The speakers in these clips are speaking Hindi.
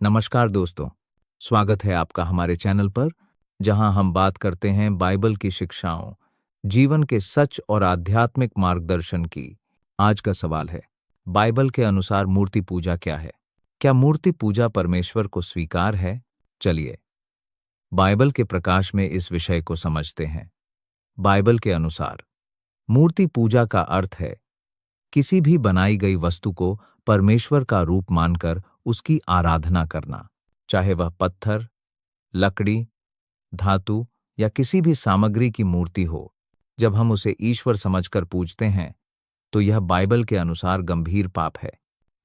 नमस्कार दोस्तों, स्वागत है आपका हमारे चैनल पर, जहां हम बात करते हैं बाइबल की शिक्षाओं, जीवन के सच और आध्यात्मिक मार्गदर्शन की। आज का सवाल है, बाइबल के अनुसार मूर्ति पूजा क्या है? क्या मूर्ति पूजा परमेश्वर को स्वीकार है? चलिए, बाइबल के प्रकाश में इस विषय को समझते हैं। बाइबल के अनुसार मूर्ति पूजा का अर्थ है किसी भी बनाई गई वस्तु को परमेश्वर का रूप मानकर उसकी आराधना करना, चाहे वह पत्थर, लकड़ी, धातु या किसी भी सामग्री की मूर्ति हो। जब हम उसे ईश्वर समझकर पूजते हैं, तो यह बाइबल के अनुसार गंभीर पाप है।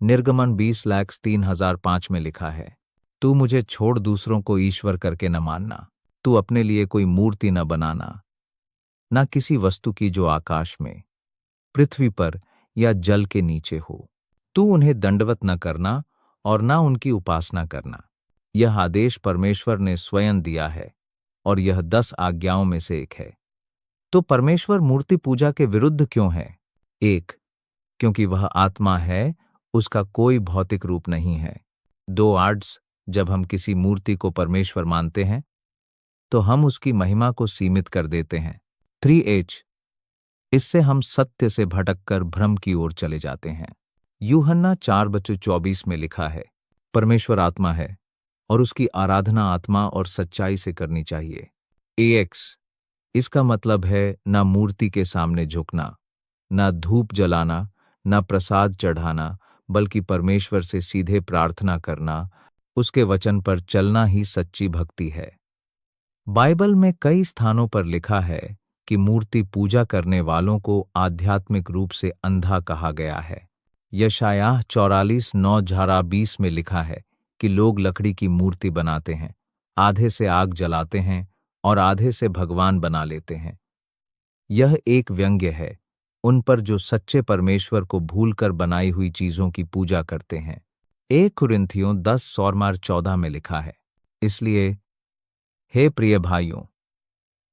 निर्गमन 20,03,05 में लिखा है, तू मुझे छोड़ दूसरों को ईश्वर करके न मानना, तू अपने लिए कोई मूर्ति न बनाना, न किसी वस्तु की जो आकाश में, पृथ्वी पर या जल के नीचे हो। तू उन्हें दंडवत न करना और न उनकी उपासना करना। यह आदेश परमेश्वर ने स्वयं दिया है और यह 10 आज्ञाओं में से एक है। तो परमेश्वर मूर्ति पूजा के विरुद्ध क्यों है? 1, क्योंकि वह आत्मा है, उसका कोई भौतिक रूप नहीं है। 2 आर्ड्स, जब हम किसी मूर्ति को परमेश्वर मानते हैं, तो हम उसकी महिमा को सीमित कर देते हैं। 3H, इससे हम सत्य से भटककर भ्रम की ओर चले जाते हैं। यूहन्ना 4:24 में लिखा है, परमेश्वर आत्मा है और उसकी आराधना आत्मा और सच्चाई से करनी चाहिए। AX, इसका मतलब है न मूर्ति के सामने झुकना, न धूप जलाना, न प्रसाद चढ़ाना, बल्कि परमेश्वर से सीधे प्रार्थना करना, उसके वचन पर चलना ही सच्ची भक्ति है। बाइबल में कई स्थानों पर लिखा है कि मूर्ति पूजा करने वालों को आध्यात्मिक रूप से अंधा कहा गया है। यशायाह 44:9-20 में लिखा है कि लोग लकड़ी की मूर्ति बनाते हैं, आधे से आग जलाते हैं और आधे से भगवान बना लेते हैं। यह एक व्यंग्य है उन पर जो सच्चे परमेश्वर को भूलकर बनाई हुई चीजों की पूजा करते हैं। 1 कुरिन्थियों 10:14 में लिखा है, इसलिए हे प्रिय भाइयों,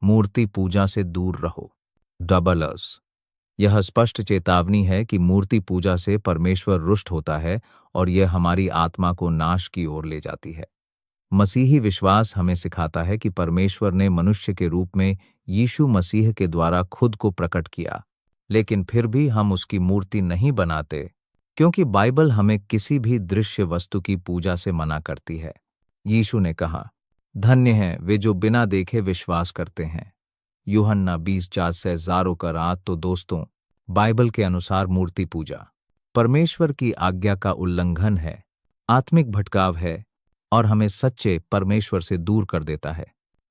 मूर्ति पूजा से दूर रहो। डबलर्स, यह स्पष्ट चेतावनी है कि मूर्ति पूजा से परमेश्वर रुष्ट होता है और यह हमारी आत्मा को नाश की ओर ले जाती है। मसीही विश्वास हमें सिखाता है कि परमेश्वर ने मनुष्य के रूप में यीशु मसीह के द्वारा खुद को प्रकट किया, लेकिन फिर भी हम उसकी मूर्ति नहीं बनाते, क्योंकि बाइबल हमें किसी भी दृश्य वस्तु की पूजा से मना करती है। यीशु ने कहा, धन्य हैं वे जो बिना देखे विश्वास करते हैं। यूहन्ना 20:4 से ज़ारो का रात। तो दोस्तों, बाइबल के अनुसार मूर्ति पूजा परमेश्वर की आज्ञा का उल्लंघन है, आत्मिक भटकाव है और हमें सच्चे परमेश्वर से दूर कर देता है।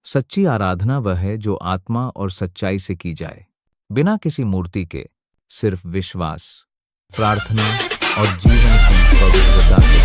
सच्ची आराधना वह है जो आत्मा और सच्चाई से की जाए, बिना किसी मूर्ति के, सिर्फ विश्वास, प्रार्थना और जीवन की पवित्रता से।